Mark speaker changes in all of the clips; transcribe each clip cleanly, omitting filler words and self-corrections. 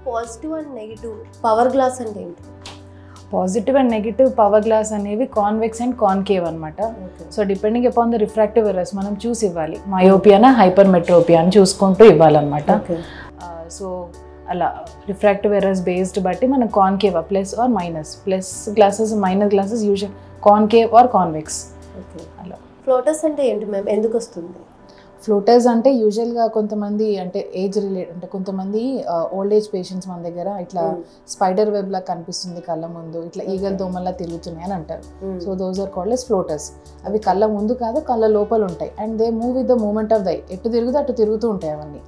Speaker 1: Positive and negative power glass అంటే ఏంటి?
Speaker 2: Positive and negative power glass అనేవి convex and concave అనమాట. So depending upon the refractive errors మనం చూసి ఇవ్వాలి. మయోపియానా హైపర్మెట్రోపియా అని చూసుకుంటూ ఇవ్వాలన్నమాట. సో అలా రిఫ్రాక్టివ్ ఎర్రర్స్ బేస్డ్ బట్టి మనం concave plus or minus, plus glasses minus glasses usual concave or convex.
Speaker 1: అలా ఫ్లోటర్స్ అంటే ఏంటి మ్యామ్, ఎందుకు వస్తుంది?
Speaker 2: ఫ్లోటర్స్ అంటే యూజువల్గా కొంతమంది అంటే ఏజ్ రిలేటెడ్ అంటే కొంతమంది ఓల్డ్ ఏజ్ పేషెంట్స్ మన దగ్గర ఇట్లా స్పైడర్ వెబ్ లా కనిపిస్తుంది కళ్ళ ముందు, ఇట్లా ఈగల దోమల్లా తిరుగుతున్నాయి అని అంటారు. So those are called as floaters. అవి కళ్ళ ముందు కాదు కళ్ళ లోపల ఉంటాయి and they move with the movement of the eye. ఎటు తిరుగుతూ అటు తిరుగుతూ ఉంటాయి అవన్నీ.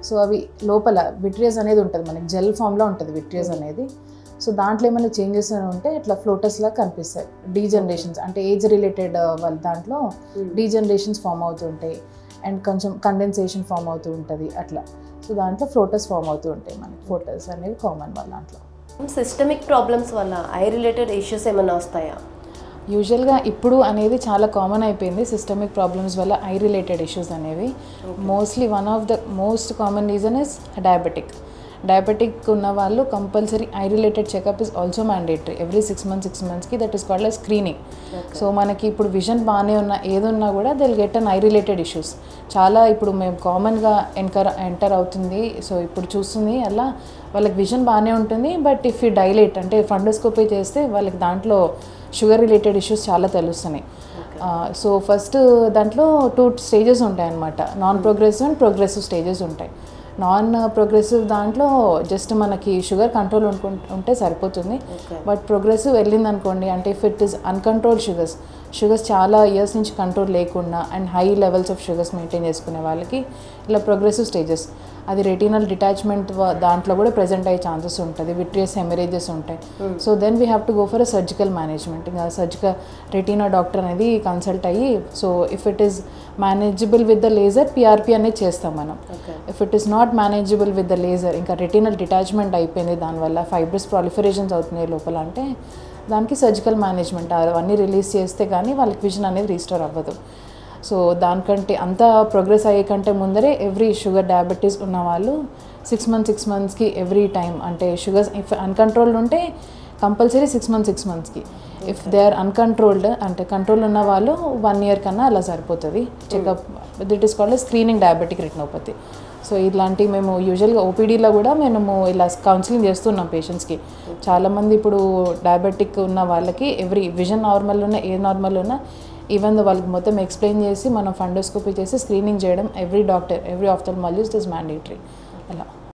Speaker 2: సో అవి లోపల విట్రియస్ అనేది ఉంటుంది, మనకి జెల్ ఫామ్లో ఉంటుంది విట్రియస్ అనేది. సో దాంట్లో ఏమైనా చేంజెస్ ఉంటే ఇట్లా ఫ్లోటర్స్ లాగా కనిపిస్తాయి. డీజనరేషన్స్ అంటే ఏజ్ రిలేటెడ్ వాళ్ళ దాంట్లో డీజనరేషన్స్ ఫామ్ అవుతుంటాయి అండ్ కొంచెం కండెన్సేషన్ ఫామ్ అవుతూ ఉంటుంది అట్లా. సో దాంట్లో ఫ్లోటర్స్ ఫామ్ అవుతూ ఉంటాయి మనకి. ఫ్లోటర్స్ అనేవి కామన్ వాళ్ళ దాంట్లో.
Speaker 1: సిస్టమిక్ ప్రాబ్లమ్స్ వల్ల ఐ రిలేటెడ్ ఇష్యూస్ ఏమైనా వస్తాయా?
Speaker 2: యూజువల్గా ఇప్పుడు అనేది చాలా కామన్ అయిపోయింది సిస్టమిక్ ప్రాబ్లమ్స్ వల్ల ఐ రిలేటెడ్ ఇష్యూస్ అనేవి. Mostly one of the most common reason is diabetic ఉన్న వాళ్ళు compulsory eye related checkup is also mandatory every 6 monthsకి. That is called as screening. So మనకి ఇప్పుడు విజన్ బాగానే ఉన్నా ఏదున్నా కూడా they'll get an eye related issues. చాలా ఇప్పుడు మేము కామన్గా ఎంటర్ అవుతుంది. సో ఇప్పుడు చూస్తుంది అలా వాళ్ళకి విజన్ బాగానే ఉంటుంది, బట్ ఇఫ్ యూ డైలేట్ అంటే ఫండోస్కోపీ చేస్తే వాళ్ళకి దాంట్లో షుగర్ రిలేటెడ్ ఇష్యూస్ చాలా తెలుస్తున్నాయి. సో ఫస్ట్ దాంట్లో 2 stages ఉంటాయి అన్నమాట. Non progressive and progressive stages ఉంటాయి. నాన్ ప్రోగ్రెసివ్ దాంట్లో జస్ట్ మనకి షుగర్ కంట్రోల్ ఉంటే సరిపోతుంది. బట్ ప్రోగ్రెసివ్ వెళ్ళింది అనుకోండి అంటే if it is uncontrolled sugars చాలా ఇయర్స్ నుంచి కంట్రోల్ లేకుండా and high levels of sugars maintain చేసుకునే వాళ్ళకి ఇలా ప్రోగ్రెసివ్ స్టేజెస్. అది రెటినల్ డిటాచ్మెంట్ దాంట్లో కూడా ప్రెజెంట్ అయ్యే ఛాన్సెస్ ఉంటుంది, విట్రియస్ హెమరేజెస్ ఉంటాయి. So then we have to go for a surgical management. ఇంకా సర్జికల్ రెటీనా డాక్టర్ అనేది కన్సల్ట్ అయ్యి so if it is manageable with the laser PRP అనేది చేస్తాం మనం. If it is not manageable with the laser ఇంకా retinal detachment అయిపోయింది దానివల్ల fibrous ప్రాలిఫరేషన్స్ అవుతున్నాయి లోపల అంటే దానికి సర్జికల్ మేనేజ్మెంట్ అవన్నీ రిలీజ్ చేస్తే కానీ వాళ్ళకి విజన్ అనేది రీస్టోర్ అవ్వదు. సో దానికంటే అంతా ప్రోగ్రెస్ అయ్యే కంటే ముందరే ఎవ్రీ షుగర్ డయాబెటీస్ ఉన్న వాళ్ళు 6 monthsకి ఎవ్రీ టైం అంటే షుగర్స్ ఇఫ్ అన్కంట్రోల్డ్ ఉంటే కంపల్సరీ 6 monthsకి. ఇఫ్ దే ఆర్ అన్కంట్రోల్డ్ అంటే కంట్రోల్ ఉన్న వాళ్ళు 1 year కన్నా అలా సరిపోతుంది checkup. That is called screening diabetic retinopathy. So ఇలాంటి మేము యూజువల్గా ఓపీడీలో కూడా మేము ఇలా కౌన్సిలింగ్ చేస్తున్నాం పేషెంట్స్కి. చాలామంది ఇప్పుడు డయాబెటిక్ ఉన్న వాళ్ళకి ఎవ్రీ విజన్ నార్మల్ ఉన్న ఏ నార్మల్ ఉన్నా ఈవెన్ వాళ్ళకి మొత్తం ఎక్స్ప్లెయిన్ చేసి మనం ఫండోస్కోపీ చేసి స్క్రీనింగ్ చేయడం every doctor every ophthalmologist is mandatory అలా.